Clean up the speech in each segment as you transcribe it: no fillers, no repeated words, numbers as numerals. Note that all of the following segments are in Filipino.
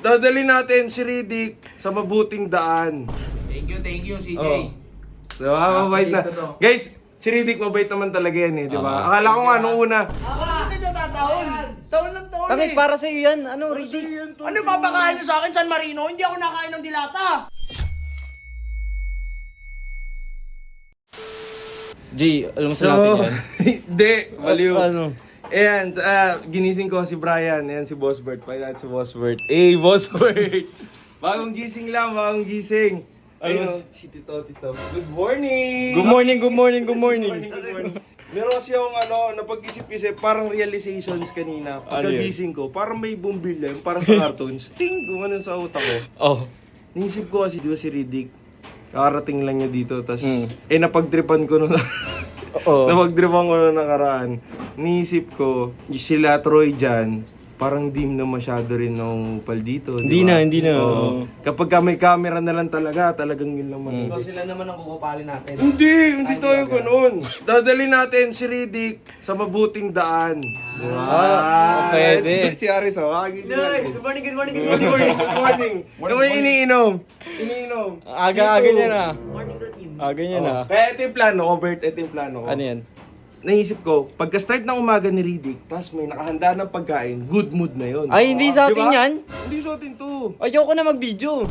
dadalhin natin si Riddick sa mabuting daan. Thank you, CJ. Oh. Diba? Mabait na. Guys, si Riddick mabait naman talaga yan eh, di ba? Akala ko nga nung una. Hindi siya tataon. Taon lang taon Bakit eh. para sa'yo yan? Ano, Riddick? Ano papakain niyo sa akin, San Marino? Hindi ako nakain ng dilata. Jay, alam mo sa natin yan? Hindi, baliw. Ano? Ayan, ginising ko si Brian. Ayan si Boss Bert. Ayan si Boss Bert. Eh, Boss Bert! Bagong gising lang, bagong gising. Ayun, si Tito Tito. Good morning! Good morning, good morning, good morning. Good morning. Meron kasi akong napag-isip-isip, parang realizations kanina. Pagkagising ko, parang may bumbilya, yung parang sa cartoons. Ting! Gumanon sa utak ko. Oh. Naisip ko kasi, di ba si Riddick, kakarating lang niya dito, tas napagtripan ko nun. Oo. Napagtripan ko nun nakaraan. Naisip ko, sila Troy dyan, parang di na masyado rin upal dito. Hindi ba? na, hindi na. Oo. Kapag ka may camera na lang talagang yun lang man. So sila naman ang kukupalin natin. Hindi tayo ganun. Dadalhin natin si Riddick sa mabuting daan. Diba? pwede. Si Aris, kagising natin. Good morning, good morning, Good morning. Ano may iniinom? Aga niya na. Morning routine. Aga niya na. Kaya ito yung plano ko, Bert. Ito yung plano ko. Ano yan? Naisip ko, pagka-start ng umaga ni Riddick, tapos may nakahanda ng pagkain, good mood na yun. Ay, hindi sa atin yan. Hindi sa atin to. Ayoko na mag-video.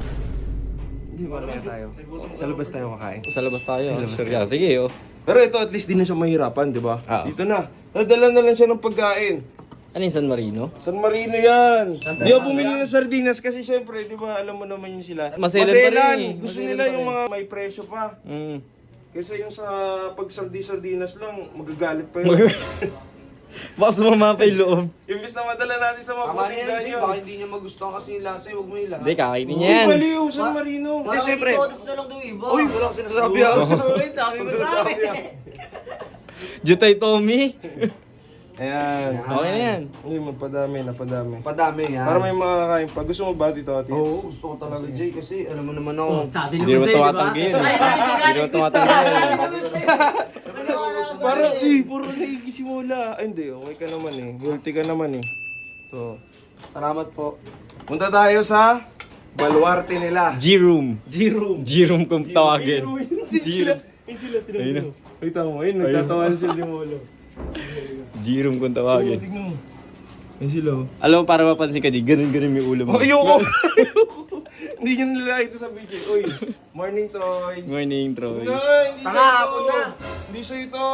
Hindi ba naman tayo? Sa labas tayo kakain. Sa labas tayo. Sa labas Sure tayo. ka. Sige, oh. Pero ito, at least di na siya mahirapan, di ba? Oo. Dito na. Nadala na lang siya ng pagkain. Ano yung San Marino? San Marino yan. Di ako bumili ng sardinas kasi syempre, di ba, alam mo naman yun sila. Maselan pa rin eh. Gusto Maselan nila pa yung rin. mga may presyo pa. Kaysa yung sa pag sardinas lang, magagalit pa yun. Baka sumama pa yung loob. Imbis na madala natin sa mga Tama puting yan, daan Jay. yun. Baka hindi niya magustuhan kasi yung lasa. Huwag mo ilahat. Hindi, kakainin niya Uy, yan. baliw, San Marino. Kasi siyempre. na lang daw iba. Uy, wala akong sinasabi ah. Uy, dami mo sabi. Jutay Tommy. Ayan. Okay na yan. Hindi, napadami. Padami yan. Para may makakain pa. Gusto mo ba dito, Ate? Oo, gusto ko talaga, Jay. Kasi alam mo naman ako. Sabi Hindi naman tumatanggi yun. Hindi naman tumatanggi yun. Parang, puro nagigisimula. Ay, hindi. Okay ka naman eh. Guilty ka naman eh. So, Salamat po. punta tayo sa baluarte nila. G-Room. G-Room. G-Room kung tawagin. G-Room. Yun sila, tinanong. Wait mo, ayun, nagtatawa na sila yung molo. G-Room kung Oo, tawagin. tignan mo. Ayun sila. Alam mo, para mapansin ka, ganun-ganun yung ulo mo. Ayoko! Hindi nyo nila ito sa video. Uy, morning, Troy. Morning, Troy. No, hindi Tanga, sa'yo hapon ito. na. Hindi sa'yo ito.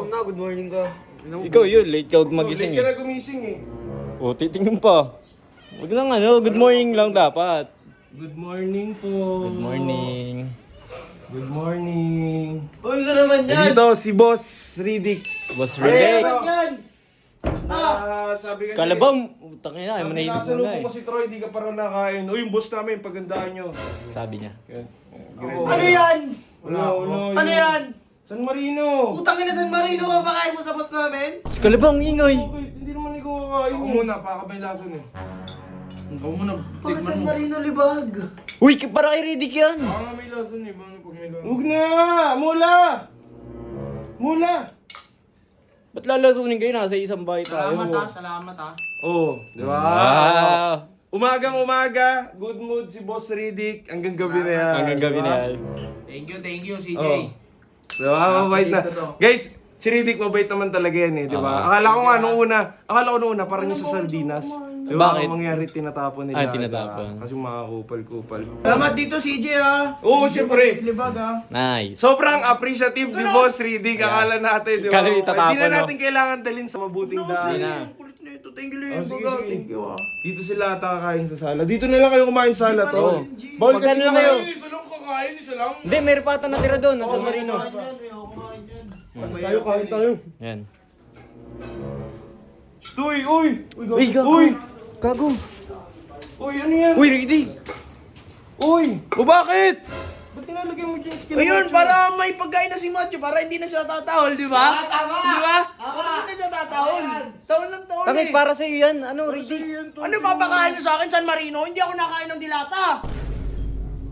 Na, good morning ka. Ikaw yun, late ka Late magising ka eh. na gumising eh. O, titingin pa. Huwag lang good morning lang dapat. Good morning po. Good morning. Good morning. Uy, ka naman yan! Dito si Boss Riddick. Boss Riddick. Yan! Sabi kasi... Kalabang, utang na, ay Sabi manahilip nasa mo na loob eh. ko si Troy, di ka parang nakain. Uy, yung boss namin, pagandaan nyo. Sabi niya. Ano yan? Wala. Ano yan? San Marino. Utang ina San Marino ka pakain mo sa boss namin? Kalabang, ingay. Okay, hindi naman ikaw kakain Ako eh. muna, pakabay lason eh. Ikaw muna, Bakit tikman San mo. Marino libag? Uy, para kay Riddick yan. Baka nga may lason eh, baka pag may lason. Huwag na! Mula! Ba't lalasunin kayo? Nasa isang bahay tayo. Salamat ah. Oh, di ba? Wow. Umagang umaga, good mood si Boss Riddick. Hanggang gabi na yan. Hanggang gabi Diba? na yan. Thank you, CJ. Oh. Diba? Mabait na. appreciate ko to. Guys, si Riddick mabait naman talaga yan eh, di ba? Akala ko nung una, parang yung sa sardinas. Di ba? Bakit? Ang mangyari, tinatapon nila. Ah, tinatapon. Diba? Kasi mga kupal-kupal. Salamat dito, CJ ah. Oo, syempre. Libag ah. Nice. Sobrang appreciative ni Boss Riddick. Akala natin, di ba? Akala itatapon, Hindi na no? natin kailangan dalhin sa mabuting daan. na. Kulit na ito. Thank you, Oh, Libag sige, ah. sige. Thank you ah. Dito sila ata kakain sa sala. Dito na lang kayo kumain sa sala to. Bawal Magkano lang kayo? Isa lang kakain, isa lang. Hindi, meron pa ata natira doon, sa San Marino. Tayo, kain tayo. Yan. Uy, uy! Uy, gago. Uy! Gago. Uy, ano yan? Uy, Riddick. Uy! O bakit? Ba't nilalagay mo dyan? Ayun, para may pagkain na si Macho, para hindi na siya tatahol, di ba? Tama! Di ba? Tama! Para hindi na siya tatahol. Taon lang taon Bakit eh. para sa'yo yan? Ano, Riddick? Ano papakain niyo sa akin, San Marino? Hindi ako nakain ng dilata.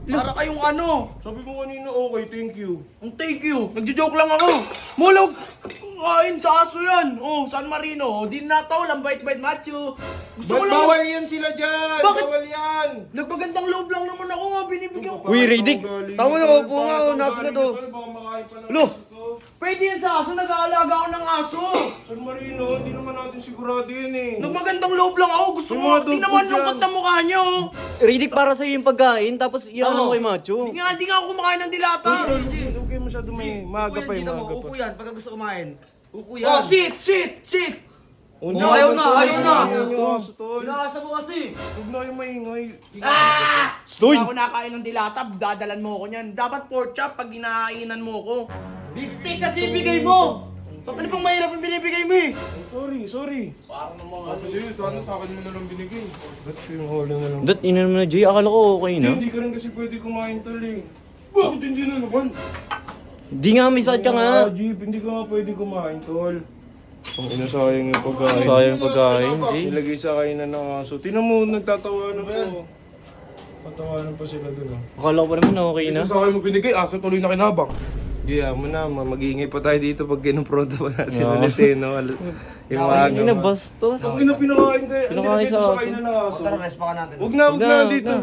Para kayong ano. Sabi mo kanina, okay, thank you. Ang thank you. Nagjo-joke lang ako. Mulog! Kain sa aso yan. Oh, San Marino. Di na to, lambait-bait macho. Gusto ko Ba't lang. bawal yan sila dyan? Bakit? Bawal yan! Nagpagandang loob lang naman ako. Binibigyan ko. Uy, Riddick. Tama na, upo nga, nasa na to. Lo! Pwede yan sa aso. Nag-aalaga ako ng aso. San Marino, hindi naman natin sigurado yun eh. Nagpagandang loob lang ako. Gusto Yung mo. mga Tingnan mo dugtog ang yan. lungkot na mukha niyo. oh. Riddick, para sa'yo yung pagkain, tapos iyan mo kay Macho. Hindi nga ako kumakain ng dilata. Huwag kayo masyado may maaga pa yung maaga pa. Upo yan, pagka gusto kumain. Upo yan. Oh, sit! Hindi, ayaw na, ayaw na. Inaasa mo kasi. Huwag na yung maingay. Stoy! Hindi ako nakain ng dilata. Dadalan mo ako niyan. Dapat pork chop pag ginainan mo ko. Beef steak kasi ibigay mo. Ano pang mahirap yung binibigay mo eh? Sorry. Parang naman. Hindi, sana sa akin mo na lang binigay. Ba't yung huli na lang? Dat, ina naman na, Jay. Akala ko okay na. Hindi ka rin kasi pwede kumain tol eh. Bakit hindi na naman? Di nga, may sakit ka nga. Jeep, hindi ka nga pwede kumain tol. Ang inasayang yung pagkain. Sayang pagkain, Jay. Nilagay sa kainan ng aso. Tinan mo, nagtatawanan ko. Patawanan pa sila dun ah. Akala ko pa naman okay na. Sa akin mo binigay, aso tuloy na kinabang. Yeah, mo na, mag-iingay pa tayo dito pag kinumpronto pa natin ulit eh, no? Yung Hindi na mga... bastos. Ang pinakain kayo, Pinakain nilagay sa sa aso. kainan ng aso. Tara, rest pa ka natin. Huwag na, Huwag na, dito.